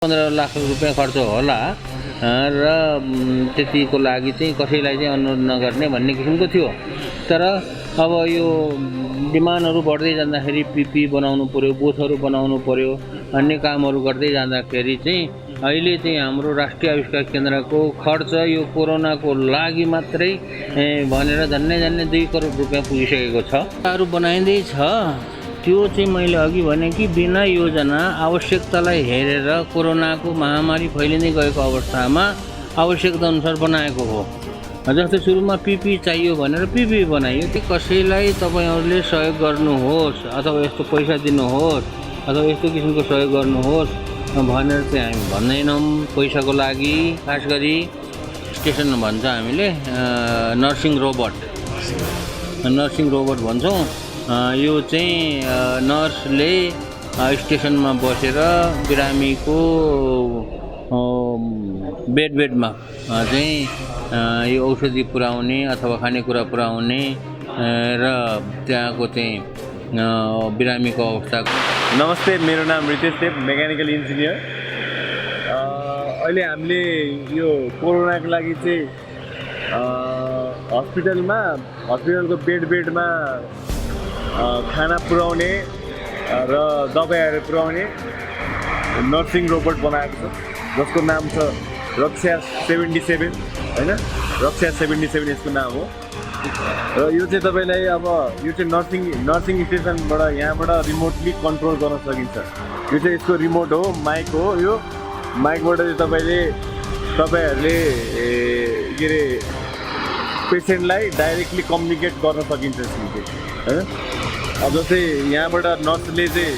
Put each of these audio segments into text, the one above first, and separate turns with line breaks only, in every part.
15 लाख रुपैयाँ खर्च होला र त्यतिको लागि चाहिँ कसैलाई चाहिँ अनुरोध नगर्ने भन्ने किसिमको थियो। तर अब यो डिमान्डहरू बढ्दै जाँदाखेरि पिपी बनाउनु पर्यो, बुथहरू बनाउनु पर्यो, अन्य कामहरू गर्दै जाँदाखेरि चाहिँ अहिले चाहिँ हाम्रो राष्ट्रिय आविष्कार केन्द्रको खर्च यो कोरोनाको लागि मात्रै भनेर झन्नै 2 करोड रुपैयाँ पुगिसकेको छ। अरू बनाइँदैछ त्यो चाहिँ मैले अघि भने कि बिना योजना आवश्यकतालाई हेरेर कोरोनाको महामारी फैलिँदै गएको अवस्थामा आवश्यकता अनुसार बनाएको हो। जस्तै सुरुमा पिपी चाहियो भनेर पिपी बनाइयो। त्यो कसैलाई तपाईहरूले सहयोग गर्नुहोस् अथवा यस्तो पैसा दिनुहोस् अथवा यस्तो किसिमको सहयोग गर्नुहोस् भनेर चाहिँ हामी भन्दैनौँ। पैसाको लागि खास गरी स्टेसन भन्छ हामीले नर्सिङ रोबोट भन्छौँ। यो चाहिँ नर्सले स्टेसनमा बसेर बिरामीको बेडमा चाहिँ यो औषधि पुर्याउने अथवा खानेकुरा पुर्याउने र त्यहाँको चाहिँ बिरामीको अवस्था।
नमस्ते, मेरो नाम रितेश देव, मेकानिकल इन्जिनियर। अहिले हामीले यो कोरोनाको लागि चाहिँ हस्पिटलको बेडमा खाना पुर्याउने र दबाईहरू पुर्याउने नर्सिङ रोबोट बनाएको छ, जसको नाम छ रक्षा 77 होइन, रक्षा 77 यसको नाम हो। र यो चाहिँ तपाईँलाई अब यो चाहिँ नर्सिङ स्टेसनबाट यहाँबाट रिमोटली कन्ट्रोल गर्न सकिन्छ। यो चाहिँ यसको रिमोट हो, माइक हो। यो माइकबाट चाहिँ तपाईँहरूले के अरे पेसेन्टलाई डाइरेक्टली कम्युनिकेट गर्न सकिन्छ यसले होइन। अब जस्तै यहाँबाट नर्सले चाहिँ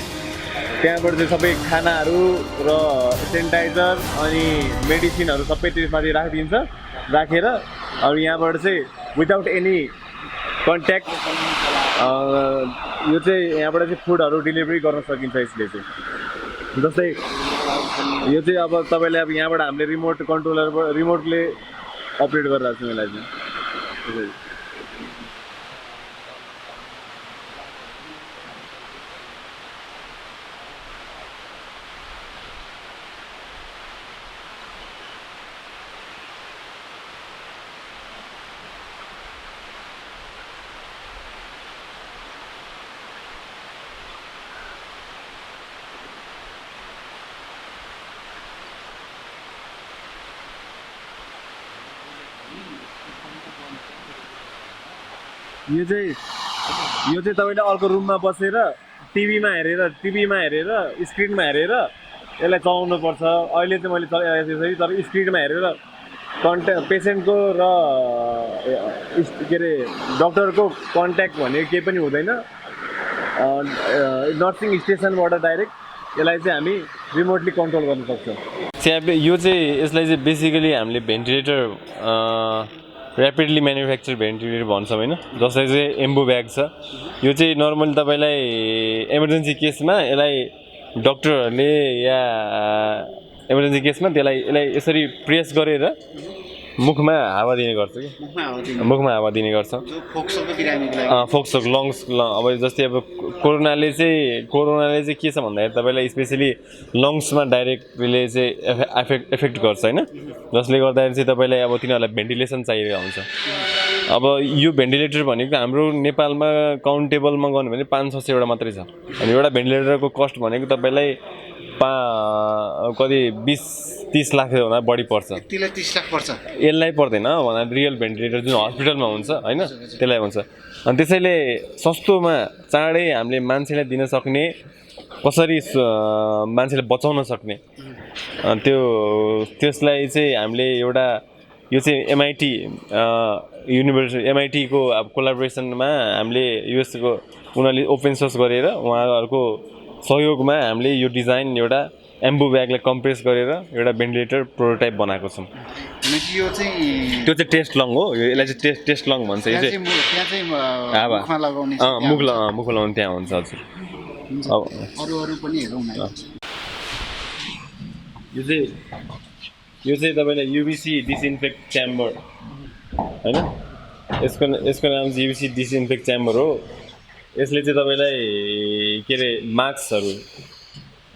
त्यहाँबाट चाहिँ सबै खानाहरू र सेनिटाइजर अनि मेडिसिनहरू सबै त्यसमाथि राखेर अब यहाँबाट चाहिँ विदाउट एनी कन्ट्याक्ट यो चाहिँ यहाँबाट चाहिँ फुडहरू डेलिभरी गर्न सकिन्छ यसले चाहिँ। जस्तै यो चाहिँ अब तपाईँले अब यहाँबाट हामीले रिमोटले अपरेट गरिरहेको छौँ यसलाई चाहिँ। यो चाहिँ तपाईँले अर्को रुममा बसेर टिभीमा हेरेर स्क्रिनमा हेरेर यसलाई चलाउनु पर्छ। अहिले चाहिँ मैले चलाइसकेँ, तर स्क्रिनमा हेरेर पेसेन्टको र के अरे डक्टरको कन्ट्याक्ट भनेको केही पनि हुँदैन। नर्सिङ स्टेसनबाट डाइरेक्ट यसलाई चाहिँ हामी रिमोटली कन्ट्रोल गर्न सक्छौँ।
यो चाहिँ यसलाई चाहिँ बेसिकली हामीले भेन्टिलेटर ऱ्यापिडली म्यानुफ्याक्चर भेन्टिलेटर भन्छौँ होइन, जसलाई चाहिँ एम्बो ब्याग छ। यो चाहिँ नर्मली तपाईँलाई इमर्जेन्सी केसमा यसलाई डक्टरहरूले या इमर्जेन्सी केसमा यसलाई यसरी प्रेस गरेर मुखमा हावा दिने गर्छ कि मुखमा हावा दिने गर्छ। फोक्सोक लङ्स अब जस्तै अब कोरोनाले चाहिँ के छ भन्दाखेरि तपाईँलाई स्पेसली लङ्समा डाइरेक्टले चाहिँ एफेक्ट गर्छ होइन, जसले गर्दाखेरि चाहिँ तपाईँलाई अब तिनीहरूलाई भेन्टिलेसन चाहिएको हुन्छ। अब यो भेन्टिलेटर भनेको हाम्रो नेपालमा काउन्टेबलमा गर्नु भने 500-600 एउटा मात्रै छ। अनि एउटा भेन्टिलेटरको कस्ट भनेको तपाईँलाई कति 20-30 लाखभन्दा बढी पर्छ।
30 लाख पर्छ
यसलाई पर्दैन भन्दा रियल भेन्टिलेटर जुन हस्पिटलमा हुन्छ होइन त्यसलाई हुन्छ। अनि त्यसैले सस्तोमा चाँडै हामीले मान्छेलाई दिन सक्ने, कसरी मान्छेलाई बचाउन सक्ने त्यसलाई चाहिँ हामीले एउटा यो चाहिँ एमआइटीको अब कोलाबोरेसनमा हामीले युएसको उनीहरूले ओपन सोर्स गरेर उहाँहरूको सहयोगमा हामीले यो डिजाइन एउटा एम्बो ब्यागलाई कम्प्रेस गरेर एउटा भेन्टिलेटर प्रोटोटाइप बनाएको छौँ।
त्यो
चाहिँ टेस्ट लङ हो। यसलाई चाहिँ टेस्ट लङ भन्छ। यो चाहिँ मुखमा लगाउने त्यहाँ हुन्छ। हजुर यो चाहिँ तपाईँलाई युबिसी डिसइन्फेक्ट च्याम्बर होइन, यसको नाम चाहिँ युबिसी डिसइन्फेक्ट च्याम्बर हो। यसले चाहिँ तपाईँलाई के अरे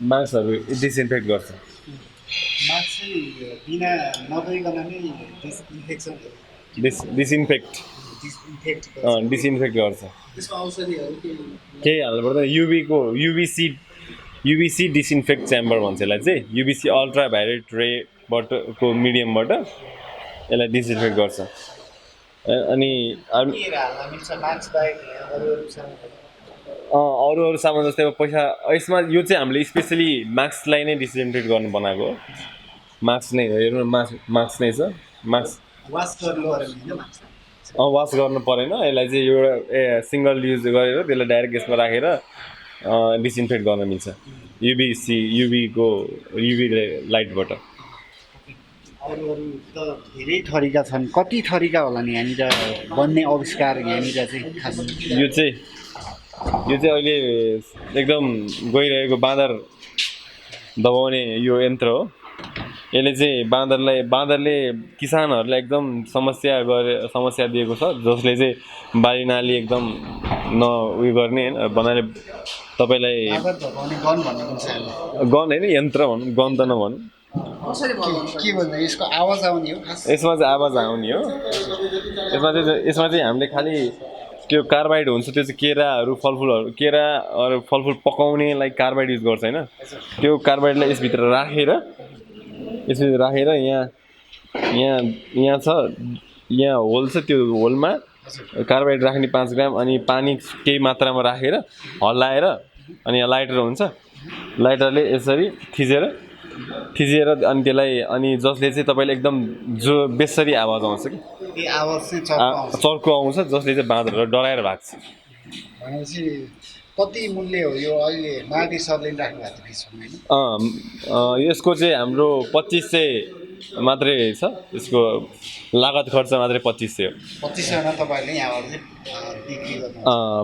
मास्कहरू डिसइन्फेक्ट गर्छ।
मास्क चाहिँ बिना नगइकन नै डिसइन्फेक्सन
डिसइन्फेक्ट गर्छ
त्यसको औषधिहरू
केही हाल्नु पर्दैन युबिसी डिसइन्फेक्ट च्याम्बर भन्छ यसलाई चाहिँ युबिसी अल्ट्रा भायोलेट रेको मिडियमबाट यसलाई डिसइन्फेक्ट गर्छ अनि
हाल्न मिल्छ मास्क बाहेक
अरू सामान जस्तै अब पैसा यसमा यो चाहिँ हामीले स्पेसली मास्कलाई नै डिसइन्फेक्ट गर्नु बनाएको हो मास्क नै हेर्नु मास्क नै छ मास्क
वास गर्नु पऱ्यो होइन मास्क
वास गर्नु परेन यसलाई चाहिँ एउटा सिङ्गल युज गरेर त्यसलाई डाइरेक्ट यसमा राखेर डिसइन्फेक्ट गर्न मिल्छ युभी लाइटबाट
अरू त धेरै थरीका छन् कति थरीका होला नि यहाँनिर बन्ने आविष्कार यहाँनिर चाहिँ खास
यो चाहिँ अहिले एकदम गइरहेको बाँदर दबाउने यो यन्त्र हो यसले चाहिँ बाँदरले किसानहरूलाई एकदम समस्या दिएको छ जसले चाहिँ बाली नाली एकदम उयो गर्ने होइन बनाएर तपाईँलाई गन होइन यन्त्र भनौँ गन त नभनौँ
के भन्दा यसको आवाज आउने हो
यसमा चाहिँ आवाज आउने हो यसमा चाहिँ हामीले खालि त्यो कार्बाइड हुन्छ त्यो चाहिँ केराहरू फलफुल पकाउनेलाई कार्बाइड युज गर्छ होइन त्यो कार्बाइडलाई यसभित्र राखेर यहाँ छ यहाँ होल छ त्यो होलमा कार्बाइड राख्ने 5 ग्राम अनि पानी केही मात्रामा राखेर हल्लाएर अनि यहाँ लाइटर हुन्छ लाइटरले यसरी थिचेर अनि त्यसलाई अनि जसले चाहिँ तपाईँले एकदम जो बेसरी आवाज आउँछ कि चर्को आउँछ जसले चाहिँ बाँदरहरू डराएर भाग्छ
भनेपछि कति मूल्य हो यो अहिले मार्टी सरले राख्नु भएको थियो
यसको चाहिँ हाम्रो 2500 मात्रै छ यसको लागत खर्च मात्रै 2500 हो
2500 तपाईहरुले यहाँबाट चाहिँ बिक्री गर्नु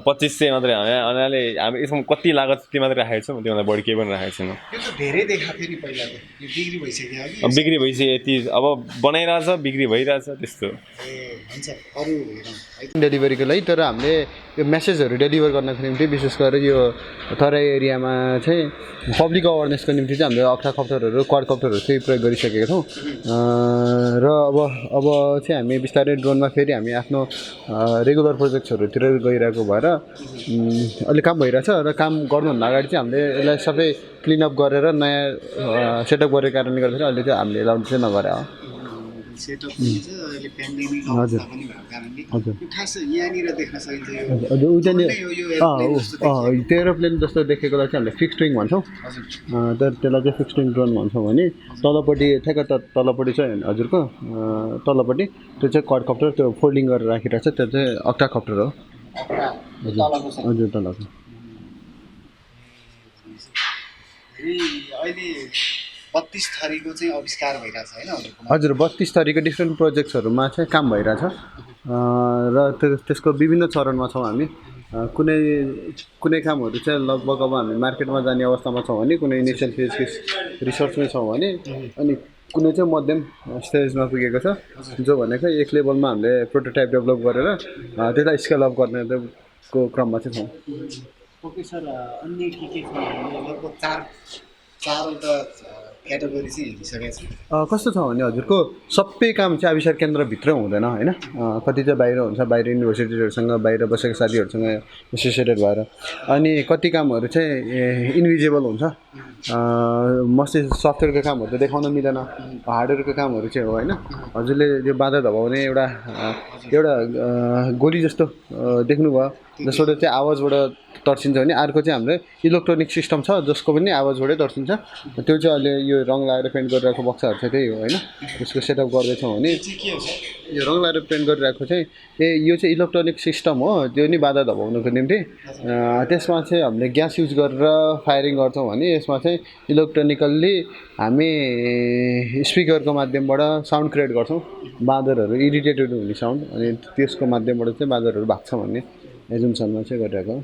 2500 मात्रै अनि हामी यसमा कति लागत त्यति मात्रै राखेको छौँ त्योभन्दा बढी केही पनि राखेको छैन
यो त धेरै देखाएको थियो नि पहिला त यो बिक्री भइसक्यो
बिक्री भइसक्यो यति अब बनाइरहेछ बिक्री भइरहेछ त्यस्तो
हुन्छ अरू हेरौँ
डेलिभरीको लागि तर हामीले यो मेसेजहरू डेलिभर गर्नको निम्ति विशेष गरेर यो तराई एरियामा चाहिँ पब्लिक अवेरनेसको निम्ति चाहिँ हामीले अक्टाकप्टरहरू क्वाडकप्टरहरू चाहिँ प्रयोग गरिसकेका छौँ र अब चाहिँ हामी बिस्तारै ड्रोनमा फेरि हामी आफ्नो रेगुलर प्रोजेक्ट्सहरूतिर गइरहेको भएर अहिले काम भइरहेछ र काम गर्नुभन्दा अगाडि चाहिँ हामीले यसलाई सबै क्लिनअप गरेर नयाँ सेटअप गरेको कारणले गर्दाखेरि अहिले चाहिँ हामीले लाउनु चाहिँ नगरे हो
सेटअप पनि छ अहिले पेन्डेमिक अवस्था पनि भएको कारणले
हजुर
खास यहाँनिर देख्न सकिन्छ यो
हजुर त्यो एरोप्लेन जस्तो देखेकोलाई चाहिँ हामीले फिक्स्ड विङ भन्छौँ तर त्यसलाई चाहिँ फिक्स्ड विङ ड्रोन भन्छौँ भने तलपट्टि ठ्याक्क तलपट्टि चाहिँ हजुरको तलपट्टि त्यो चाहिँ क्वाडकप्टर त्यो फोल्डिङ गरेर राखिरहेको छ त्यो चाहिँ अक्टाकप्टर हो हजुर तलको
अहिले 32 थरीको चाहिँ आविष्कार भइरहेछ हैन
हजुर 32 थरीको डिफ्रेन्ट प्रोजेक्ट्सहरूमा चाहिँ काम भइरहेछ र त्यसको विभिन्न चरणमा छौँ हामी कुनै कामहरू चाहिँ लगभग अब हामी मार्केटमा जाने अवस्थामा छौँ भने कुनै इनिसियल फेजको रिसर्चमै छौँ भने अनि कुनै चाहिँ मध्यम स्टेजमा पुगेको छ जो भनेको एक लेभलमा हामीले प्रोटोटाइप डेभलप गरेर त्यसलाई स्केल अप गर्नेको क्रममा चाहिँ छौँ
ओके सर अन्य के छ लगभग चारवटा क्याटेगोरी चाहिँ हेरिसकेको छ
कस्तो छ भने हजुरको सबै काम चाहिँ आविष्कार केन्द्रभित्रै हुँदैन होइन कति चाहिँ बाहिर हुन्छ बाहिर युनिभर्सिटीहरूसँग बाहिर बसेको साथीहरूसँग एसोसिएटेड भएर अनि कति कामहरू चाहिँ इन्भिजिबल हुन्छ मस्ती सफ्टवेयरको कामहरू त देखाउन मिलेन हार्डवेयरको कामहरू चाहिँ हो होइन हजुरले यो बाधा दबाउने एउटा गोली जस्तो देख्नुभयो जसबाट चाहिँ आवाजबाट तर्सिन्छ भने अर्को चाहिँ हाम्रो इलेक्ट्रोनिक सिस्टम छ जसको पनि आवाजबाटै तर्सिन्छ त्यो चाहिँ अहिले यो रङ लगाएर पेन्ट गरिरहेको बक्साहरू चाहिँ त्यही हो होइन त्यसको सेटअप गर्दैछौँ भने यो रङ लगाएर पेन्ट गरिरहेको चाहिँ यो चाहिँ इलेक्ट्रोनिक सिस्टम हो त्यो नि बाधा दबाउनुको निम्ति त्यसमा चाहिँ हामीले ग्यास युज गरेर फायरिङ गर्छौँ भने यसमा चाहिँ इलेक्ट्रोनिकल्ली हामी स्पिकरको माध्यमबाट साउन्ड क्रिएट गर्छौँ बाँदरहरू इरिटेटेड हुने साउन्ड अनि त्यसको माध्यमबाट चाहिँ बाँदरहरू भाग्छ भन्ने एजुम्सनमा चाहिँ गरिरहेको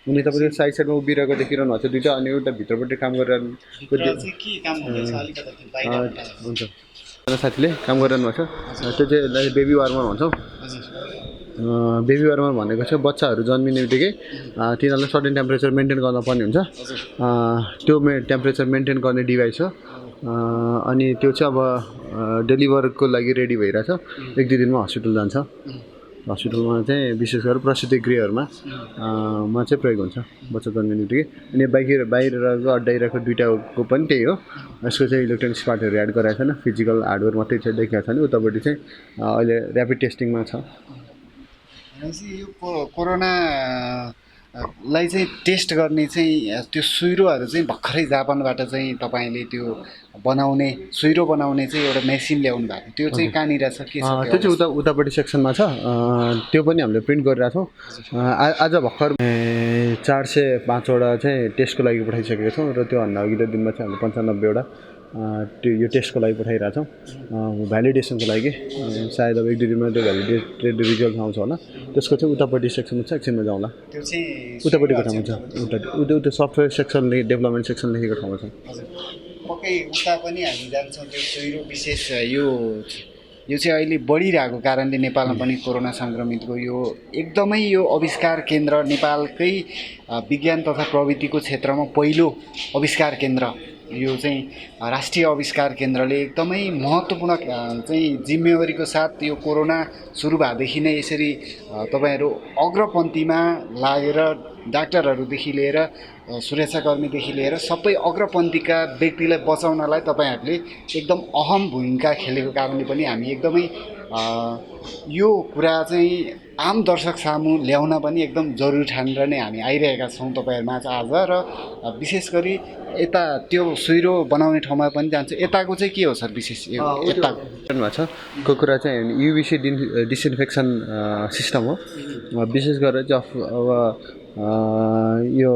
अनि तपाईँले साइडमा उभिरहेको देखिरहनु भएको छ दुईवटा अनि एउटा भित्रपट्टि काम गरेर हुन्छ साथीले काम गरिरहनु भएको छ त्यो चाहिँ बेबी वार्मर भन्छौँ बेबी वार्मर भनेको चाहिँ बच्चाहरू जन्मिने बित्तिकै तिनीहरूलाई सर्टेन टेम्परेचर मेन्टेन गर्न पर्ने हुन्छ त्यो टेम्परेचर मेन्टेन गर्ने डिभाइस हो अनि त्यो चाहिँ अब डेलिभरको लागि रेडी भइरहेछ 1-2 दिनमा हस्पिटल जान्छ हस्पिटलमा चाहिँ विशेष गरेर प्रसुति गृहहरूमा मा चाहिँ प्रयोग हुन्छ बच्चा जन्मिने बित्तिकै अनि बाहिरको अड्डाइरहेको दुइटाको पनि त्यही हो यसको चाहिँ इलेक्ट्रोनिक्स पार्टहरू एड गराएको छैन फिजिकल हार्डवेयर मात्रै चाहिँ देखिएको छ नि उतापट्टि चाहिँ अहिले ऱ्यापिड टेस्टिङमा छ
यो कोरोना लाई चाहिँ टेस्ट गर्ने चाहिँ त्यो सुइरोहरू चाहिँ भर्खरै जापानबाट चाहिँ तपाईँले त्यो बनाउने सुइरो बनाउने चाहिँ एउटा मेसिन ल्याउनु भएको त्यो चाहिँ कहाँनिर छ के छ
त्यो चाहिँ उतापट्टि सेक्सनमा छ त्यो पनि हामीले प्रिन्ट गरिरहेको छौँ आज भर्खर 405वटा चाहिँ टेस्टको लागि पठाइसकेको छौँ र त्योभन्दा अघिल्लो दिनमा चाहिँ हामीले 95वटा त्यो यो टेस्टको लागि पठाइरहेछौँ भ्यालिडेसनको लागि सायद अब 1-2 दिनमा त्यो भ्यालिडेटेड रिजल्ट आउँछ होला त्यसको चाहिँ उतापट्टि सेक्सनमा छ एकछिनमा जाउँला
त्यो चाहिँ
उतापट्टिको ठाउँमा छ उता सफ्टवेयर सेक्सन डेभलपमेन्ट सेक्सन लेखेको ठाउँमा छ
पक्कै उता पनि हामी जान्छौँ त्यो सुइरो विशेष यो चाहिँ अहिले बढिरहेको कारणले नेपालमा पनि कोरोना सङ्क्रमितको यो एकदमै यो आविष्कार केन्द्र नेपालकै विज्ञान तथा प्रविधिको क्षेत्रमा पहिलो आविष्कार केन्द्र यो चाहिँ राष्ट्रिय आविष्कार केन्द्रले एकदमै महत्त्वपूर्ण चाहिँ जिम्मेवारीको साथ यो कोरोना सुरु भएदेखि नै यसरी तपाईँहरू अग्रपन्थीमा लागेर डाक्टरहरूदेखि लिएर सुरक्षाकर्मीदेखि लिएर सबै अग्रपन्थीका व्यक्तिलाई बचाउनलाई तपाईँहरूले एकदम अहम भूमिका खेलेको कारणले पनि हामी एकदमै यो कुरा चाहिँ आम दर्शक सामु ल्याउन पनि एकदम जरुरी ठानेर नै हामी आइरहेका छौँ तपाईँहरूमाझ आज र विशेष गरी यता त्यो सुइरो बनाउने ठाउँमा पनि जान्छ यताको चाहिँ के हो सर विशेष
यताको छ को कुरा चाहिँ युबिसी डिसइन्फेक्सन सिस्टम हो विशेष गरेर चाहिँ अब यो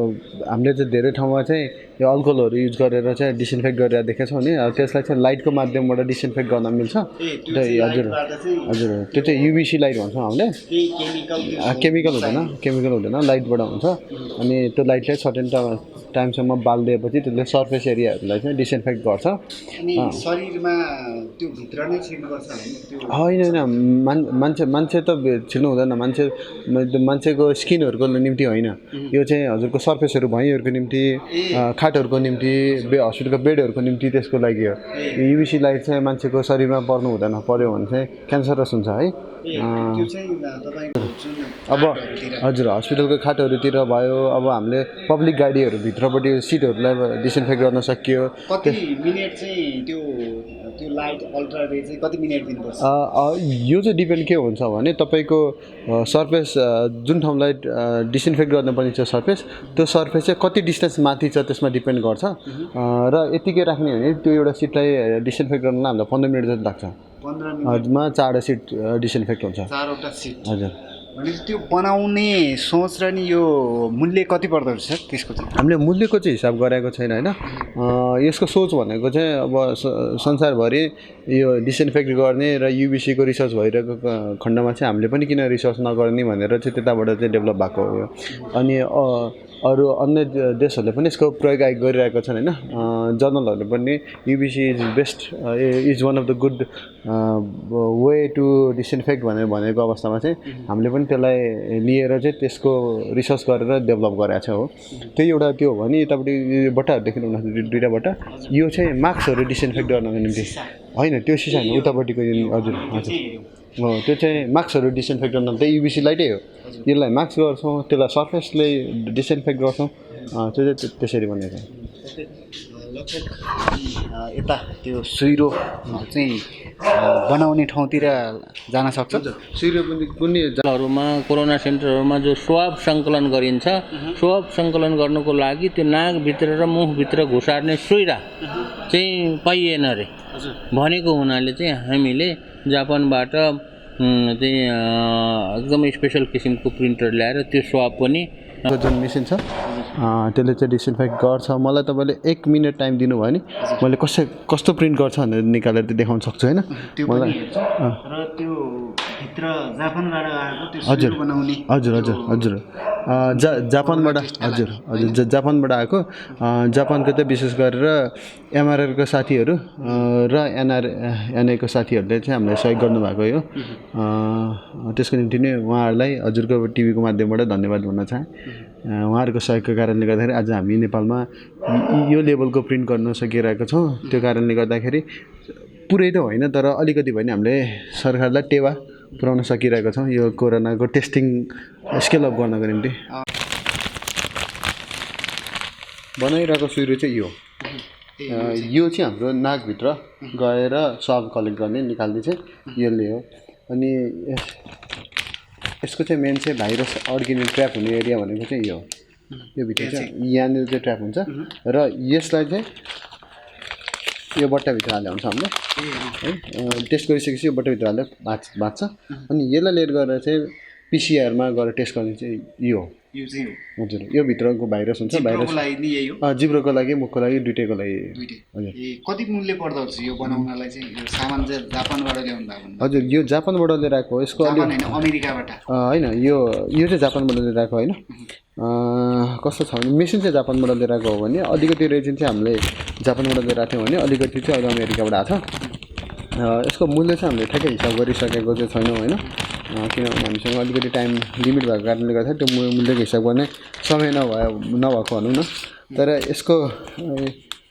हामीले चाहिँ धेरै ठाउँमा चाहिँ यो अल्कोहलहरू युज गरेर चाहिँ डिसइन्फेक्ट गरेर देखेको छौँ नि त्यसलाई चाहिँ लाइटको माध्यमबाट डिसइन्फेक्ट गर्न मिल्छ हजुर हजुर त्यो चाहिँ युबिसी लाइट भन्छौँ हामीले केमिकल हुँदैन लाइटबाट हुन्छ अनि त्यो लाइटलाई सर्टेन टाइमसम्म बालिदिएपछि त्यसले सर्फेस एरियाहरूलाई चाहिँ डिसइन्फेक्ट गर्छ
शरीरमा त्यो भित्र नै छिर्नुपर्छ
होइन मान्छे त छिर्नु हुँदैन मान्छेको स्किनहरूको निम्ति होइन यो चाहिँ हजुरको सर्फेसहरू भुइँहरूको निम्ति खाटहरूको निम्ति हस्पिटलको बेडहरूको निम्ति त्यसको लागि हो युबिसी लाइट चाहिँ मान्छेको शरीरमा पर्नु हुँदैन पर्यो भने चाहिँ क्यान्सरस हुन्छ है अब हजुर हस्पिटलको खाटहरूतिर भयो अब हामीले पब्लिक गाडीहरू भित्रपट्टि सिटहरूलाई डिसइन्फेक्ट गर्न सकियो
कति मिनेट चाहिँ त्यो लाइट अल्ट्रा रे चाहिँ कति मिनेट दिनुपर्छ
यो चाहिँ डिपेन्ड के हुन्छ भने तपाईँको सर्फेस जुन ठाउँलाई डिसइन्फेक्ट गर्नुपर्ने छ सर्फेस त्यो सर्फेस चाहिँ कति डिस्टेन्स माथि छ त्यसमा डिपेन्ड गर्छ र यतिकै राख्ने हो भने त्यो एउटा सिटलाई डिसइन्फेक्ट गर्नलाई हामीलाई 15 मिनट जति लाग्छ
15 मिनटमा
4वटा सिट डिसइन्फेक्ट हुन्छ
4वटा सिट
हजुर
भनेपछि त्यो बनाउने सोच र नि यो मूल्य कति पर्दो रहेछ त्यसको चाहिँ
हामीले मूल्यको चाहिँ हिसाब गरेको छैन होइन यसको सोच भनेको चाहिँ अब संसारभरि यो डिसइन्फेक्ट गर्ने र युबिसीको रिसर्च भइरहेको खण्डमा चाहिँ हामीले पनि किन रिसर्च नगर्ने भनेर चाहिँ त्यताबाट चाहिँ डेभलप भएको हो यो अनि अरू अन्य देशहरूले पनि यसको प्रयोग गरिरहेको छन् होइन जर्नलहरूले पनि UVC is best is one of the good way to disinfect भनेर भनेको अवस्थामा चाहिँ हामीले पनि त्यसलाई लिएर चाहिँ त्यसको रिसर्च गरेर डेभलप गरेको छ हो त्यही एउटा त्यो हो भने यतापट्टि बट्टाहरू देख्नु दुईवटा बट्टा यो चाहिँ मास्कहरू डिसइन्फेक्ट गर्नको निम्ति होइन त्यो सिसा होइन उतापट्टिको हजुर हजुर त्यो चाहिँ मास्कहरू डिसइन्फेक्ट गर्न त्यही युबिसी लाइटै हो यसलाई मास्क गर्छौँ त्यसलाई सर्फेसले डिसइन्फेक्ट गर्छौँ त्यो चाहिँ त्यसरी बनेको
यता त्यो सुइरो चाहिँ बनाउने ठाउँतिर जान सक्छ
सुइरो पनि
हरूमा कोरोना सेन्टरहरूमा जो स्वाब सङ्कलन गरिन्छ स्वाब सङ्कलन गर्नुको लागि त्यो नाकभित्र र मुखभित्र घुसार्ने सुइरा चाहिँ पाइएन अरे भनेको हुनाले चाहिँ हामीले जापानबाट चाहिँ एकदमै स्पेसल किसिमको प्रिन्टर ल्याएर त्यो स्वाब पनि
जुन मेसिन छ त्यसले चाहिँ डिसइन्फेक्ट गर्छ मलाई तपाईँले 1 मिनट टाइम दिनुभयो भने मैले कस्तो प्रिन्ट गर्छ भनेर निकालेर त्यो देखाउन सक्छु होइन
मलाई र त्यो भित्र जापानबाट आएको त्यो
हजुर
बनाउने
हजुर हजुर हजुर जापानबाट हजुर हजुर जापानबाट आएको जापानको चाहिँ विशेष गरेर एमआरआरको साथीहरू र एनआईको साथीहरूले चाहिँ हामीलाई सहयोग गर्नुभएको हो त्यसको निम्ति नै उहाँहरूलाई हजुरको टिभीको माध्यमबाट धन्यवाद भन्न चाहे उहाँहरूको सहयोगको कारणले गर्दाखेरि आज हामी नेपालमा यो लेभलको प्रिन्ट गर्न सकिरहेको छौँ। त्यो कारणले गर्दाखेरि पुरै त होइन तर अलिकति भए पनि हामीले सरकारलाई टेवा पुर्याउन सकिरहेको छौँ यो कोरोनाको टेस्टिङ स्केल अप गर्नको निम्ति। बनाइरहेको सुरु चाहिँ यो चाहिँ हाम्रो नाकभित्र गएर स्वाब कलेक्ट गर्ने निकाल्ने चाहिँ यसले हो। अनि यसको चाहिँ मेन चाहिँ भाइरस अड्किने ट्र्याप हुने एरिया भनेको चाहिँ यो यो भित्र चाहिँ यहाँनिर चाहिँ ट्र्याप हुन्छ र यसलाई चाहिँ यो बट्टाभित्र हाल्यो हुन्छ हामीले है। टेस्ट गरिसकेपछि यो बट्टाभित्र हालेर भाँच्छ अनि यसलाई लिएर गएर चाहिँ पिसिआरमा गएर टेस्ट गर्ने चाहिँ यो हजुर यो भित्रको भाइरस हुन्छ। भाइरस जिब्रोको लागि मुखको लागि दुइटैको लागि हजुर।
कति मूल्य पर्दो रहेछ यो बनाउनलाई चाहिँ यो सामान चाहिँ जापानबाट ल्याउनु भएको?
हजुर यो जापानबाट लिएर आएको हो। यसको
अमेरिकाबाट
होइन यो चाहिँ जापानबाट लिएर आएको होइन। कस्तो छ भने मेसिन चाहिँ जापानबाट लिएर आएको हो भने अलिकति रेजिन चाहिँ हामीले जापानबाट लिएर आएको थियौँ भने अलिकति चाहिँ अहिले अमेरिकाबाट आएको छ। यसको मूल्य चाहिँ हामीले ठ्याक्कै हिसाब गरिसकेको चाहिँ छैनौँ होइन, किनभने हामीसँग अलिकति टाइम लिमिट भएको कारणले गर्दा त्यो मूल्यको हिसाब गर्ने समय नभएको भनौँ न। तर यसको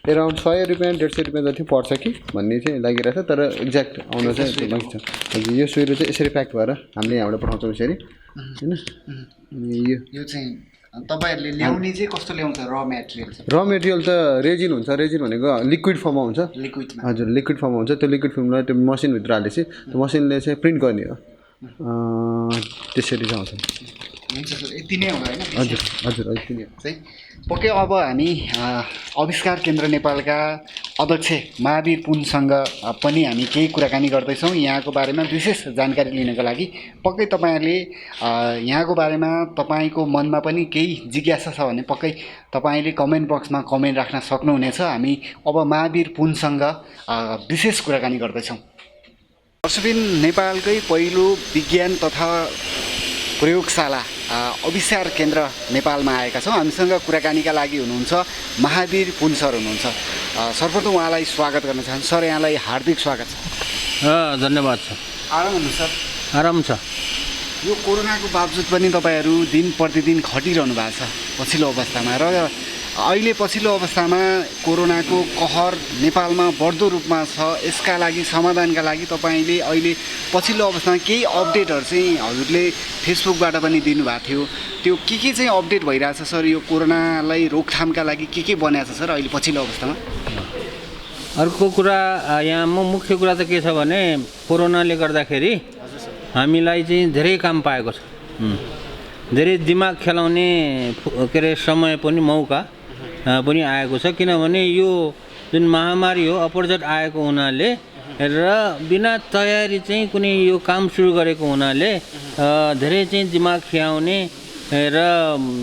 एराउन्ड 100 रुपियाँ 150 रुपियाँ जति पर्छ कि भन्ने चाहिँ लागिरहेको छ, तर एक्ज्याक्ट आउन चाहिँ बाँकी छ। हजुर यो सुइरो चाहिँ यसरी प्याक भएर हामीले यहाँबाट पठाउँछौँ यसरी होइन।
यो चाहिँ तपाईँहरूले ल्याउने चाहिँ कस्तो ल्याउँछ? र
मेटेरियल त रेजिन हुन्छ। रेजिन भनेको लिक्विड फर्ममा हुन्छ। हजुर लिक्विड फर्ममा हुन्छ। त्यो लिक्विड फर्मलाई त्यो मसिनभित्र हालेपछि त्यो मसिनले चाहिँ प्रिन्ट गर्ने हो। त्यसरी चाहिँ आउँछ।
यति नै होला होइन?
हजुर हजुर यति नै
चाहिँ पक्कै। अब हामी आविष्कार केन्द्र नेपालका अध्यक्ष महावीर पुनसँग पनि हामी केही कुराकानी गर्दैछौँ यहाँको बारेमा विशेष जानकारी लिनको लागि। पक्कै तपाईँहरूले यहाँको बारेमा तपाईँको मनमा पनि केही जिज्ञासा छ भने पक्कै तपाईँले कमेन्ट बक्समा कमेन्ट राख्न सक्नुहुनेछ। हामी अब महावीर पुनसँग विशेष कुराकानी गर्दैछौँ। दर्शकबिन नेपालकै पहिलो विज्ञान तथा प्रयोगशाला आविष्कार केन्द्र नेपालमा आएका छौँ। हामीसँग कुराकानीका लागि हुनुहुन्छ महावीर पुन सर हुनुहुन्छ। सर्वप्रथम उहाँलाई स्वागत गर्न चाहन्छु। सर यहाँलाई हार्दिक स्वागत छ।
धन्यवाद छ।
आराम हुनुहुन्छ सर?
आराम छ।
यो कोरोनाको बावजुद पनि तपाईँहरू दिन प्रतिदिन खटिरहनु भएको छ पछिल्लो अवस्थामा, र अहिले पछिल्लो अवस्थामा कोरोनाको कहर नेपालमा बढ्दो रूपमा छ। यसका लागि समाधानका लागि तपाईँले अहिले पछिल्लो अवस्थामा केही अपडेटहरू चाहिँ हजुरले फेसबुकबाट पनि दिनुभएको थियो। त्यो के चाहिँ अपडेट भइरहेछ सर? यो कोरोनालाई रोकथामका लागि के बनाएको छ सर अहिले पछिल्लो अवस्थामा?
अर्को कुरा यहाँ मुख्य कुरा त के छ भने कोरोनाले गर्दाखेरि हामीलाई चाहिँ धेरै काम पाएको छ। धेरै दिमाग खेलाउने के अरे समय पनि मौका पनि आएको छ। किनभने यो जुन महामारी हो अपरझट आएको हुनाले र बिना तयारी चाहिँ कुनै यो काम सुरु गरेको हुनाले धेरै चाहिँ दिमाग खियाउने र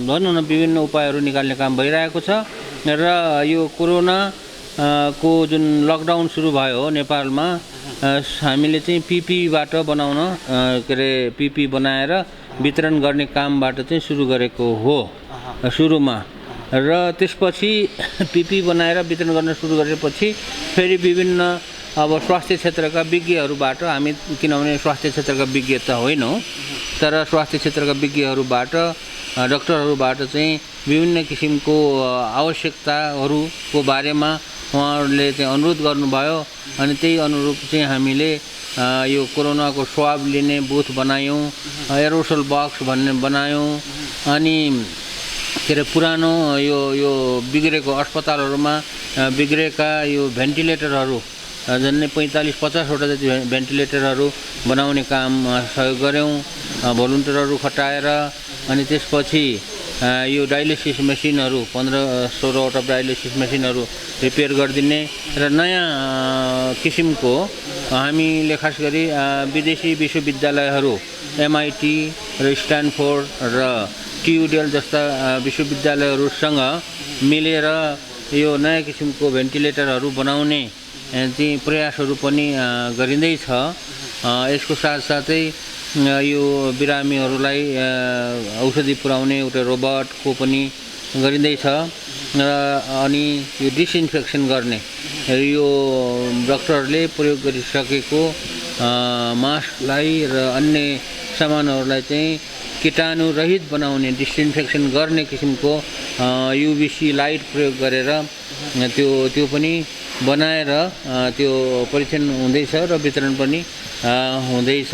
भनौँ न विभिन्न उपायहरू निकाल्ने काम भइरहेको छ। र यो कोरोना को जुन लकडाउन सुरु भयो नेपालमा हामीले चाहिँ पिपीबाट बनाउन के अरे पिपी बनाएर वितरण गर्ने कामबाट चाहिँ सुरु गरेको हो सुरुमा। र त्यसपछि पिपी बनाएर वितरण गर्न सुरु गरेपछि फेरि विभिन्न अब स्वास्थ्य क्षेत्रका विज्ञहरूबाट हामी, किनभने स्वास्थ्य क्षेत्रका विज्ञ त होइनौँ, तर स्वास्थ्य क्षेत्रका विज्ञहरूबाट डाक्टरहरूबाट चाहिँ विभिन्न किसिमको आवश्यकताहरूको बारेमा उहाँहरूले चाहिँ अनुरोध गर्नुभयो। अनि त्यही अनुरूप चाहिँ हामीले यो कोरोनाको स्वाब लिने बुथ बनायौँ, एरोसल बक्स भन्ने बनायौँ। अनि के अरे पुरानो यो बिग्रेको अस्पतालहरूमा बिग्रेका यो भेन्टिलेटरहरू झन्डै 45-50वटा जति भेन्टिलेटरहरू बनाउने काम सहयोग गऱ्यौँ भोलिन्टियरहरू खटाएर। अनि त्यसपछि यो डायलिसिस मेसिनहरू 15-16वटा डायलिसिस मेसिनहरू रिपेयर गरिदिने र नयाँ किसिमको हामीले खास गरी विदेशी विश्वविद्यालयहरू MIT र स्ट्यानफोर्ड र TUDL जस्ता विश्वविद्यालयहरूसँग मिलेर यो नयाँ किसिमको भेन्टिलेटरहरू बनाउने चाहिँ प्रयासहरू पनि गरिँदैछ। यसको साथसाथै यो बिरामीहरूलाई औषधि पुर्याउने एउटा रोबोटको पनि गरिँदैछ। अनि यो डिसइन्फेक्सन गर्ने यो डाक्टरले प्रयोग गरिसकेको मास्कलाई र अन्य सामानहरूलाई चाहिँ कीटाणुरहित बनाउने डिसइन्फेक्सन गर्ने किसिमको युभिसी लाइट प्रयोग गरेर त्यो पनि बनाएर त्यो परीक्षण हुँदैछ र वितरण पनि हुँदैछ।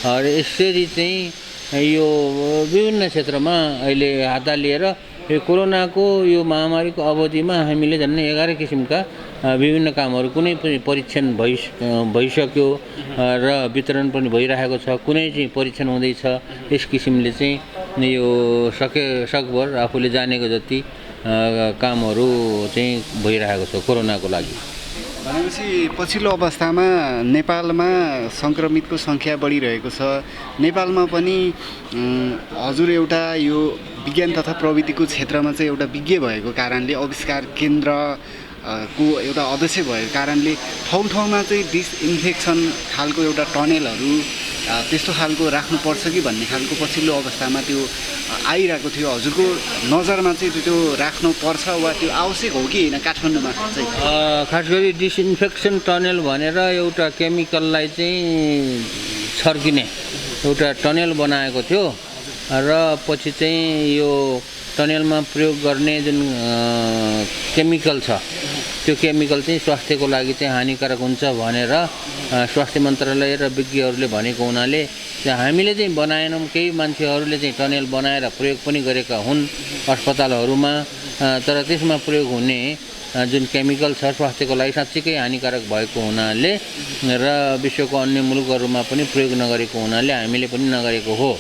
र यसरी चाहिँ यो विभिन्न क्षेत्रमा अहिले हात हालिएर यो कोरोनाको यो महामारीको अवधिमा हामीले झन्डै 11 किसिमका विभिन्न कामहरू कुनै पनि परीक्षण भइसक्यो र वितरण पनि भइरहेको छ, कुनै चाहिँ परीक्षण हुँदैछ। यस किसिमले चाहिँ यो सकभर आफूले जानेको जति कामहरू चाहिँ भइरहेको छ कोरोनाको लागि।
भनेपछि पछिल्लो अवस्थामा नेपालमा सङ्क्रमितको सङ्ख्या बढिरहेको छ। नेपालमा पनि हजुर एउटा यो विज्ञान तथा प्रविधिको क्षेत्रमा चाहिँ एउटा विज्ञ भएको कारणले, आविष्कार केन्द्र को एउटा अध्यक्ष भएको कारणले ठाउँमा चाहिँ डिसइन्फेक्सन खालको एउटा टनेलहरू त्यस्तो खालको राख्नुपर्छ कि भन्ने खालको पछिल्लो अवस्थामा त्यो आइरहेको थियो। हजुरको नजरमा चाहिँ त्यो राख्नुपर्छ वा त्यो आवश्यक हो कि होइन काठमाडौँमा चाहिँ?
खास गरी डिसइन्फेक्सन टनेल भनेर एउटा केमिकललाई चाहिँ छर्किने एउटा टनेल बनाएको थियो र पछि चाहिँ यो टनेलमा प्रयोग गर्ने जुन केमिकल छ त्यो केमिकल चाहिँ स्वास्थ्यको लागि चाहिँ हानिकारक हुन्छ भनेर स्वास्थ्य मन्त्रालय र विज्ञहरूले भनेको हुनाले हामीले चाहिँ बनाएनौँ। केही मान्छेहरूले चाहिँ टनेल बनाएर प्रयोग पनि गरेका हुन् अस्पतालहरूमा, तर त्यसमा प्रयोग हुने जुन केमिकल छ स्वास्थ्यको लागि साँच्चीकै हानिकारक भएको हुनाले र विश्वको अन्य मुलुकहरूमा पनि प्रयोग नगरेको हुनाले हामीले पनि नगरेको हो।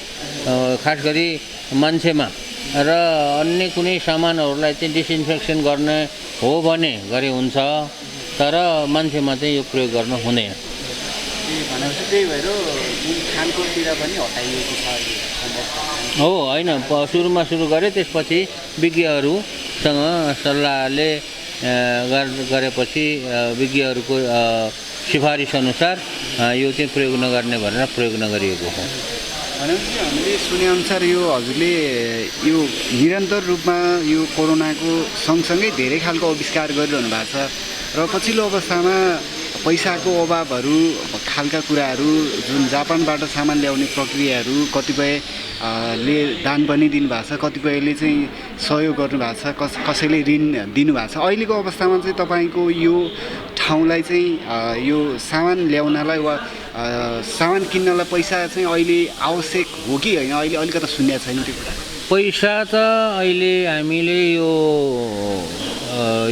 खास गरी मान्छेमा र अन्य कुनै सामानहरूलाई चाहिँ डिसइन्फेक्सन गर्ने हो भने गरे हुन्छ, तर मान्छेमा चाहिँ यो प्रयोग गर्न हुँदैन।
भनेपछि त्यही भएर जुन खानकोतिर पनि हटाइएको छ
हो होइन, सुरु गरे, त्यसपछि विज्ञहरूसँग सल्लाहले गरेपछि विज्ञहरूको सिफारिस अनुसार यो चाहिँ प्रयोग नगर्ने भनेर प्रयोग नगरिएको हो।
भनेपछि हामीले सुनेअनुसार यो हजुरले यो निरन्तर रूपमा यो कोरोनाको सँगसँगै धेरै खालको आविष्कार गरिरहनु भएको छ र पछिल्लो अवस्थामा पैसाको अभावहरू खालका कुराहरू जुन जापानबाट सामान ल्याउने प्रक्रियाहरू कतिपयले दान पनि दिनुभएको छ, कतिपयले चाहिँ सहयोग गर्नुभएको छ, कसैले ऋण दिनुभएको छ। अहिलेको अवस्थामा चाहिँ तपाईँको यो ठाउँलाई चाहिँ यो सामान ल्याउनलाई वा सामान किन्नलाई पैसा चाहिँ अहिले आवश्यक हो कि होइन? अहिले अलिकति सुन्ने छैन त्यो कुरा।
पैसा त अहिले हामीले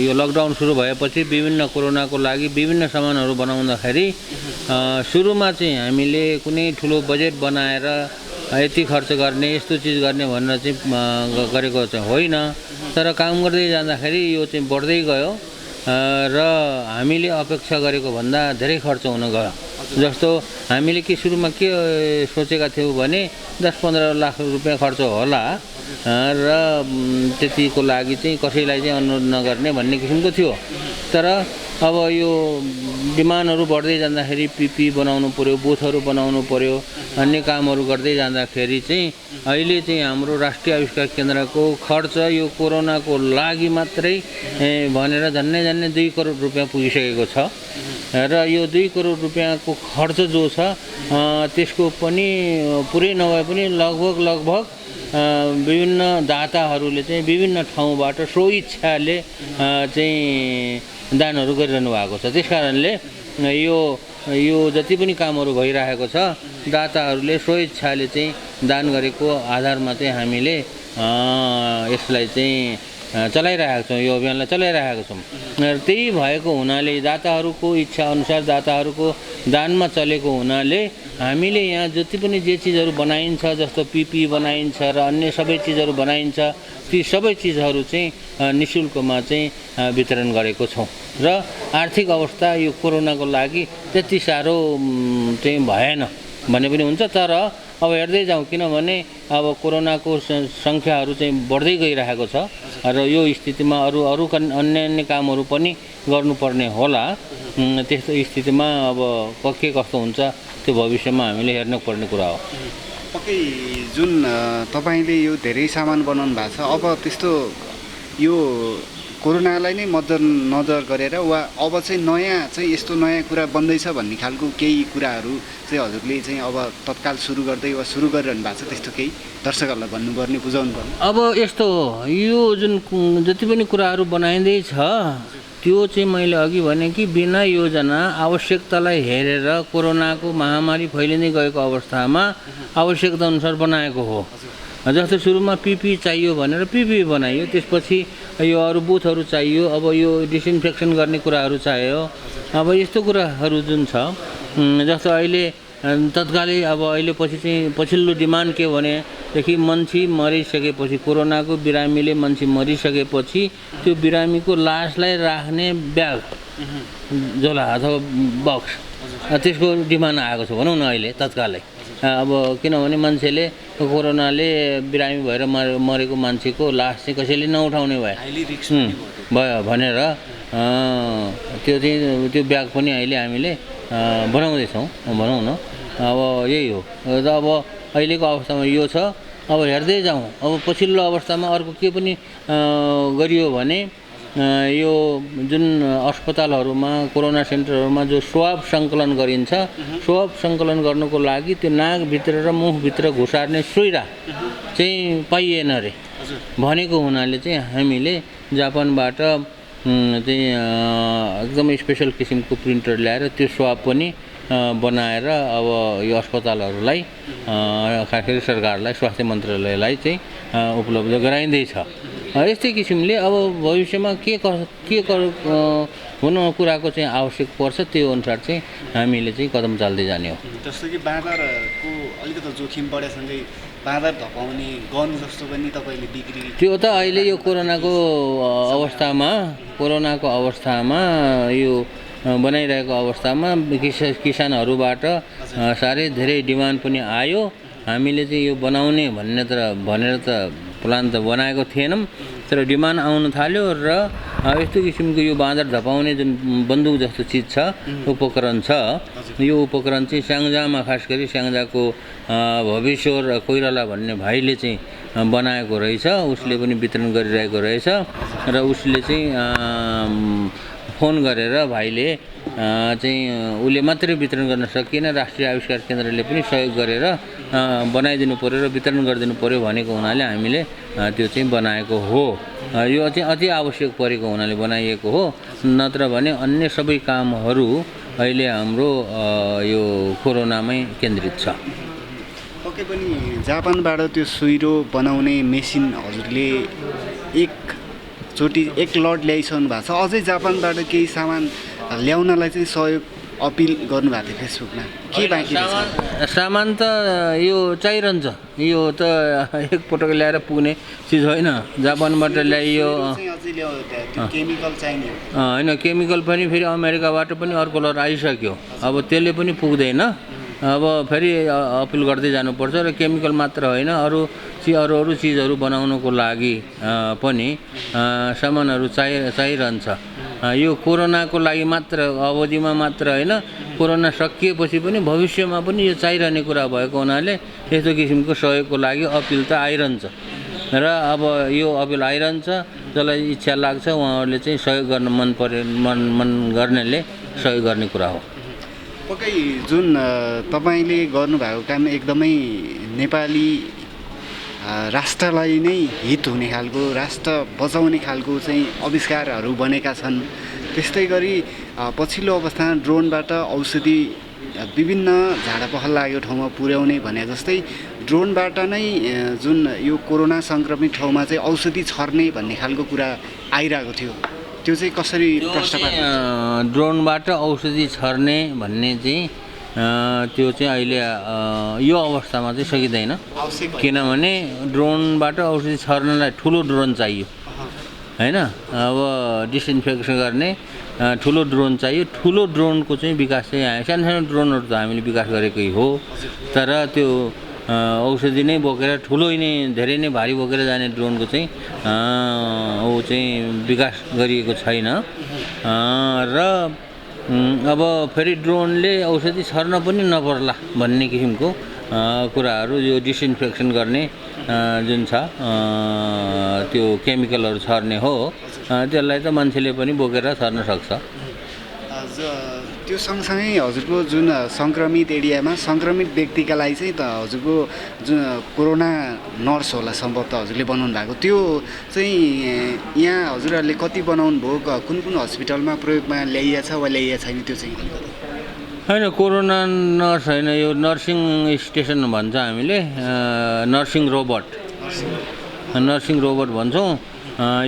यो लकडाउन सुरु भएपछि विभिन्न कोरोनाको लागि विभिन्न सामानहरू बनाउँदाखेरि सुरुमा चाहिँ हामीले कुनै ठुलो बजेट बनाएर यति खर्च गर्ने यस्तो चिज गर्ने भनेर चाहिँ गरेको चाहिँ होइन, तर काम गर्दै जाँदाखेरि यो चाहिँ बढ्दै गयो र हामीले अपेक्षा गरेको भन्दा धेरै खर्च हुन गयो। जस्तो हामीले सुरुमा के सोचेका थियौँ भने 10-15 लाख रुपियाँ खर्च होला र त्यतिको लागि चाहिँ कसैलाई चाहिँ अनुरोध नगर्ने भन्ने किसिमको थियो। तर अब यो डिमान्डहरू बढ्दै जाँदाखेरि पिपी बनाउनु पर्यो, बुथहरू बनाउनु पर्यो, अन्य कामहरू गर्दै जाँदाखेरि चाहिँ अहिले चाहिँ हाम्रो राष्ट्रिय आविष्कार केन्द्रको खर्च यो कोरोनाको लागि मात्रै भनेर झन्डै 2 करोड रुपियाँ पुगिसकेको छ र यो 2 करोड रुपियाँको खर्च जो छ त्यसको पनि पुरै नभए पनि लगभग विभिन्न दाताहरूले चाहिँ विभिन्न ठाउँबाट स्वइच्छाले चाहिँ दानहरू गरिरहनु भएको छ। त्यस कारणले यो जति पनि कामहरू भइरहेको छ दाताहरूले स्वइच्छाले चाहिँ दान गरेको आधारमा चाहिँ हामीले यसलाई चाहिँ चलाइरहेका छौँ, यो अभियानलाई चलाइरहेका छौँ। त्यही भएको हुनाले दाताहरूको इच्छा अनुसार दाताहरूको दानमा चलेको हुनाले हामीले यहाँ जति पनि जे चिजहरू बनाइन्छ, जस्तो पिपी बनाइन्छ र अन्य सबै चिजहरू बनाइन्छ, ती सबै चिजहरू चाहिँ निःशुल्कमा चाहिँ वितरण गरेको छौँ र आर्थिक अवस्था यो कोरोनाको लागि त्यति साह्रो चाहिँ भएन भने पनि हुन्छ। तर अब हेर्दै जाउँ, किनभने अब कोरोनाको सङ्ख्याहरू चाहिँ बढ्दै गइरहेको छ र यो स्थितिमा अरू अन्य कामहरू पनि गर्नुपर्ने होला। त्यस्तो स्थितिमा अब के कस्तो हुन्छ त्यो भविष्यमा हामीले हेर्नुपर्ने कुरा हो।
पक्कै जुन तपाईँले यो धेरै सामान बनाउनु भएको छ, अब त्यस्तो यो कोरोनालाई नै मध्यनजर गरेर वा अब चाहिँ यस्तो नयाँ कुरा बन्दैछ भन्ने खालको केही कुराहरू चाहिँ हजुरले चाहिँ अब तत्काल सुरु गर्दै वा सुरु गरिरहनु भएको छ त्यस्तो केही दर्शकहरूलाई भन्नुपर्ने बुझाउनु पर्ने?
अब यस्तो हो, यो जुन जति पनि कुराहरू बनाइँदैछ त्यो चाहिँ मैले अघि भने कि बिना योजना आवश्यकतालाई हेरेर कोरोनाको महामारी फैलिँदै गएको अवस्थामा आवश्यकता अनुसार बनाएको हो। जस्तो सुरुमा पिपी चाहियो भनेर पिपी बनाइयो, त्यसपछि यो अरू बुथहरू चाहियो, अब यो डिसइन्फेक्सन गर्ने कुराहरू चाहियो। अब यस्तो कुराहरू जुन छ जस्तो अहिले तत्कालै अब अहिले पछि चाहिँ पछिल्लो डिमान्ड के भनेदेखि मान्छे मरिसकेपछि कोरोनाको बिरामीले मान्छे मरिसकेपछि त्यो बिरामीको लासलाई राख्ने ब्याग झोला अथवा बक्स त्यसको डिमान्ड आएको छ भनौँ न अहिले तत्कालै। अब किनभने मान्छेले कोरोनाले बिरामी भएर मरेको मान्छेको लास चाहिँ कसैले नउठाउने भयो भनेर त्यो ब्याग पनि अहिले हामीले बनाउँदैछौँ भनौँ न। अब यही हो। र अब अहिलेको अवस्थामा यो छ। अब हेर्दै जाउँ, अब पछिल्लो अवस्थामा अर्को के पनि गरियो भने यो जुन अस्पतालहरूमा कोरोना सेन्टरहरूमा जो स्वाब सङ्कलन गरिन्छ, स्वाब सङ्कलन गर्नुको लागि त्यो नाकभित्र र मुखभित्र घुसार्ने सुइरा चाहिँ पाइएन अरे भनेको हुनाले चाहिँ हामीले जापानबाट चाहिँ एकदमै स्पेसल किसिमको प्रिन्टर ल्याएर त्यो स्वाब पनि बनाएर अब यो अस्पतालहरूलाई खास गरी सरकारलाई स्वास्थ्य मन्त्रालयलाई चाहिँ उपलब्ध गराइँदैछ। यस्तै किसिमले अब भविष्यमा के हुन कुराको चाहिँ आवश्यक पर्छ त्यो अनुसार चाहिँ हामीले चाहिँ कदम चाल्दै जाने हो।
जस्तो कि बाँदरको अलिकति जोखिम बढेसँगै बाँदर धपाउने गन जस्तो पनि तपाईँले बिक्री
त्यो त अहिले यो कोरोनाको अवस्थामा यो बनाइरहेको अवस्थामा किसानहरूबाट साह्रै धेरै डिमान्ड पनि आयो। हामीले चाहिँ यो बनाउने भनेर त प्लान त बनाएको थिएनौँ, तर डिमान्ड आउन थाल्यो र यस्तो किसिमको यो बाँदर धपाउने जुन बन्दुक जस्तो चिज छ उपकरण छ, यो उपकरण चाहिँ स्याङ्जामा खास गरी स्याङ्जाको भविश्वर कोइराला भन्ने भाइले चाहिँ बनाएको रहेछ। उसले पनि वितरण गरिरहेको रहेछ र उसले चाहिँ फोन गरेर भाइले चाहिँ उसले मात्रै वितरण गर्न सकिएन, राष्ट्रिय आविष्कार केन्द्रले पनि सहयोग गरेर बनाइदिनु पऱ्यो र वितरण गरिदिनु पऱ्यो भनेको हुनाले हामीले त्यो चाहिँ बनाएको हो। यो चाहिँ अति आवश्यक परेको हुनाले बनाइएको हो, नत्र भने अन्य सबै कामहरू अहिले हाम्रो यो कोरोनामै केन्द्रित छ।
पक्कै पनि जापानबाट त्यो सुइरो बनाउने मेसिन हजुरले एक लट ल्याइसक्नु भएको छ, अझै जापानबाट केही सामान ल्याउनलाई चाहिँ सहयोग अपिल गर्नुभएको थियो फेसबुकमा, के बाँकी छ?
सामान त यो चाहिरहन्छ, यो त एकपटक ल्याएर पुग्ने चिज होइन। जापानबाट ल्याइयो
केमिकल चाहिने
होइन, केमिकल पनि फेरि अमेरिकाबाट पनि अर्को लट आइसक्यो, अब त्यसले पनि पुग्दैन। अब फेरि अपिल गर्दै जानुपर्छ र केमिकल मात्र होइन अरू चिजहरू बनाउनको लागि पनि सामानहरू चाहिरहन्छ। यो कोरोनाको लागि मात्र अवधिमा मात्र होइन, कोरोना सकिएपछि पनि भविष्यमा पनि यो चाहिरहने कुरा भएको हुनाले यस्तो किसिमको सहयोगको लागि अपिल त आइरहन्छ र अब यो अपिल आइरहन्छ। जसलाई इच्छा लाग्छ उहाँहरूले चाहिँ सहयोग गर्न मन गर्नेले सहयोग गर्ने कुरा हो।
पक्कै जुन तपाईँले गर्नुभएको काम एकदमै नेपाली राष्ट्रलाई नै हित हुने खालको, राष्ट्र बचाउने खालको चाहिँ आविष्कारहरू बनेका छन्। त्यस्तै गरी पछिल्लो अवस्थामा ड्रोनबाट औषधि विभिन्न झाडापखाल लागेको ठाउँमा पुर्याउने भने जस्तै ड्रोनबाट नै जुन यो कोरोना सङ्क्रमित ठाउँमा चाहिँ औषधि छर्ने भन्ने खालको कुरा आइरहेको थियो, त्यो चाहिँ कसरी प्रश्न
ड्रोनबाट औषधि छर्ने भन्ने चाहिँ त्यो चाहिँ अहिले यो अवस्थामा चाहिँ सकिँदैन, किनभने ड्रोनबाट औषधि छर्नलाई ठुलो ड्रोन चाहियो होइन। अब डिसइन्फेक्सन गर्ने ठुलो ड्रोन चाहियो। ठुलो ड्रोनको चाहिँ विकास चाहिँ सानो सानो ड्रोनहरू त हामीले विकास गरेकै हो, तर त्यो औषधि नै बोकेर ठुलो नै धेरै नै भारी बोकेर जाने ड्रोनको चाहिँ विकास गरिएको छैन। र अब फेरि ड्रोनले औषधि छर्न पनि नपर्ला भन्ने किसिमको कुराहरू, यो डिसइन्फेक्सन गर्ने जुन छ त्यो केमिकलहरू छर्ने हो, त्यसलाई त मान्छेले पनि बोकेर सर्न सक्छ।
त्यो सँगसँगै हजुरको जुन सङ्क्रमित एरियामा सङ्क्रमित व्यक्तिका लागि चाहिँ त हजुरको जुन कोरोना नर्स होला सम्भवतः हजुरले बनाउनु भएको त्यो चाहिँ यहाँ हजुरहरूले कति बनाउनु भयो, कुन कुन हस्पिटलमा प्रयोगमा ल्याइएको छ वा ल्याइएको छैन त्यो चाहिँ
होइन, कोरोना नर्स होइन, यो नर्सिङ स्टेसन भन्छ हामीले, नर्सिङ रोबोट भन्छौँ।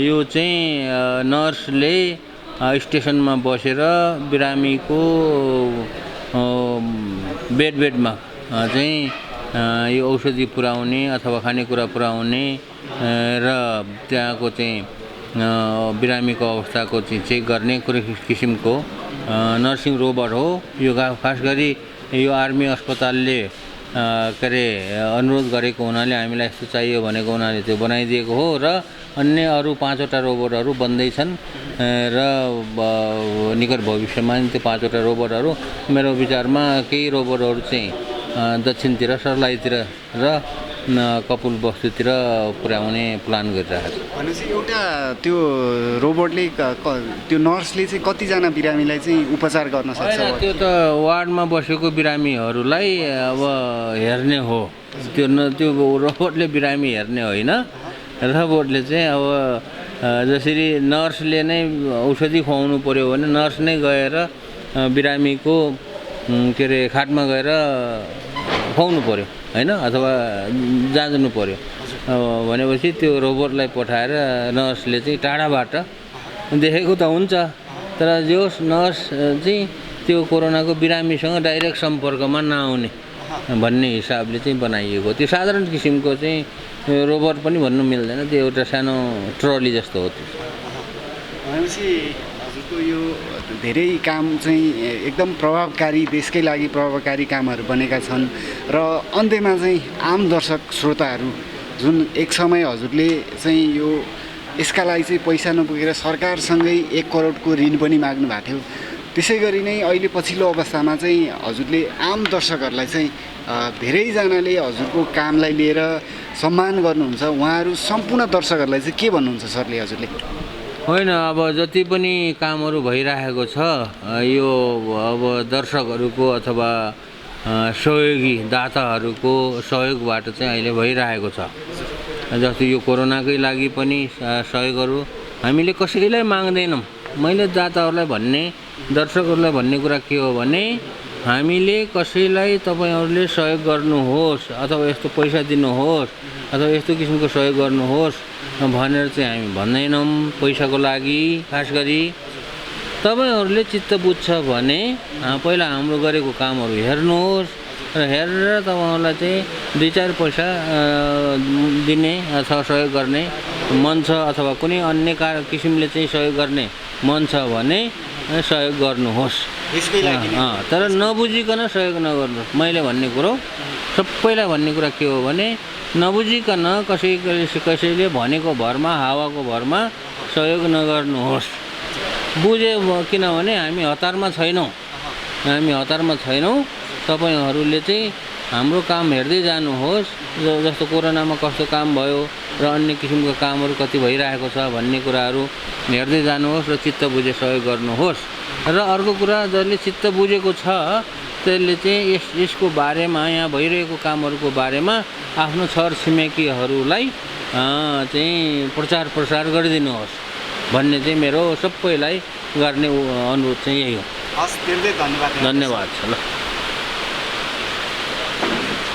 यो चाहिँ नर्सले स्टेसनमा बसेर बिरामीको बेडमा चाहिँ यो औषधि पुर्याउने अथवा खानेकुरा पुर्याउने र त्यहाँको चाहिँ बिरामीको अवस्थाको चाहिँ चेक गर्ने किसिमको नर्सिङ रोबोट हो यो। खास गरी यो आर्मी अस्पतालले के अरे अनुरोध गरेको हुनाले हामीलाई यस्तो चाहियो भनेको हुनाले त्यो बनाइदिएको हो र अन्य अरू 5वटा रोबोटहरू बन्दैछन् र निकट भविष्यमा त्यो 5वटा रोबोटहरू मेरो विचारमा केही रोबोटहरू चाहिँ दक्षिणतिर सर्लाहीतिर र कपुल बस्तीतिर पुर्याउने प्लान गरिरहेको छ।
भनेपछि एउटा त्यो रोबोटले त्यो नर्सले चाहिँ कतिजना बिरामीलाई चाहिँ उपचार गर्न सक्छ?
त्यो त वार्डमा बसेको बिरामीहरूलाई अब हेर्ने हो, त्यो रोबोटले बिरामी हेर्ने होइन। रोबोटले चाहिँ अब जसरी नर्सले नै औषधि खुवाउनु पऱ्यो भने नर्स नै गएर बिरामीको के अरे खाटमा गएर खुवाउनु पऱ्यो होइन, अथवा जाँच्नु पऱ्यो भनेपछि त्यो रोबोटलाई पठाएर नर्सले चाहिँ टाढाबाट देखेको त हुन्छ, तर जो नर्स चाहिँ त्यो कोरोनाको बिरामीसँग डाइरेक्ट सम्पर्कमा नआउने भन्ने हिसाबले चाहिँ बनाइएको। त्यो साधारण किसिमको चाहिँ रोबोट पनि भन्नु मिल्दैन, त्यो एउटा सानो ट्रली जस्तो हो त्यो।
भनेपछि हजुरको यो धेरै काम चाहिँ एकदम प्रभावकारी, देशकै लागि प्रभावकारी कामहरू बनेका छन् र अन्त्यमा चाहिँ आम दर्शक श्रोताहरू जुन एक समय हजुरले चाहिँ यो यसका लागि चाहिँ पैसा नपुगेर सरकारसँगै 1 करोडको ऋण पनि माग्नु भएको थियो, त्यसै गरी नै अहिले पछिल्लो अवस्थामा चाहिँ हजुरले आम दर्शकहरूलाई चाहिँ धेरैजनाले हजुरको कामलाई लिएर सम्मान गर्नुहुन्छ, उहाँहरू सम्पूर्ण दर्शकहरूलाई चाहिँ के भन्नुहुन्छ सरले हजुरले?
होइन, अब जति पनि कामहरू भइरहेको छ यो अब दर्शकहरूको अथवा सहयोगी दाताहरूको सहयोगबाट चाहिँ अहिले भइरहेको छ। जस्तो यो कोरोनाकै लागि पनि सहयोगहरू हामीले कसैलाई माग्दैनौँ। मैले दाताहरूलाई भन्ने, दर्शकहरूलाई भन्ने कुरा के हो भने हामीले कसैलाई तपाईँहरूले सहयोग गर्नुहोस् अथवा यस्तो पैसा दिनुहोस् अथवा यस्तो किसिमको सहयोग गर्नुहोस् भनेर चाहिँ हामी भन्दैनौँ पैसाको लागि। खास गरी तपाईँहरूले चित्त बुझ्छ भने पहिला हाम्रो गरेको कामहरू हेर्नुहोस् र हेरेर तपाईँहरूलाई चाहिँ 2-4 पैसा दिने अथवा सहयोग गर्ने मन छ अथवा कुनै अन्य किसिमले चाहिँ सहयोग गर्ने मन छ भने सहयोग गर्नुहोस्, तर नबुझिकन सहयोग नगर्नुहोस्। मैले भन्ने कुरो सबैलाई भन्ने कुरा के हो भने नबुझिकन कसैले भनेको भरमा हावाको भरमा सहयोग नगर्नुहोस्। बुझे किनभने हामी हतारमा छैनौँ। तपाईँहरूले चाहिँ हाम्रो काम हेर्दै जानुहोस्, जस्तो कोरोनामा कस्तो काम भयो र अन्य किसिमको कामहरू कति भइरहेको छ भन्ने कुराहरू हेर्दै जानुहोस् र चित्त बुझे सहयोग गर्नुहोस्। र अर्को कुरा, जसले चित्त बुझेको छ त्यसले चाहिँ यसको बारेमा, यहाँ भइरहेको कामहरूको बारेमा आफ्नो छरछिमेकीहरूलाई चाहिँ प्रचार प्रसार गरिदिनुहोस् भन्ने चाहिँ मेरो सबैलाई गर्ने अनुरोध चाहिँ यही हो।
हस्, धेरै धन्यवाद।
धन्यवाद छ ल।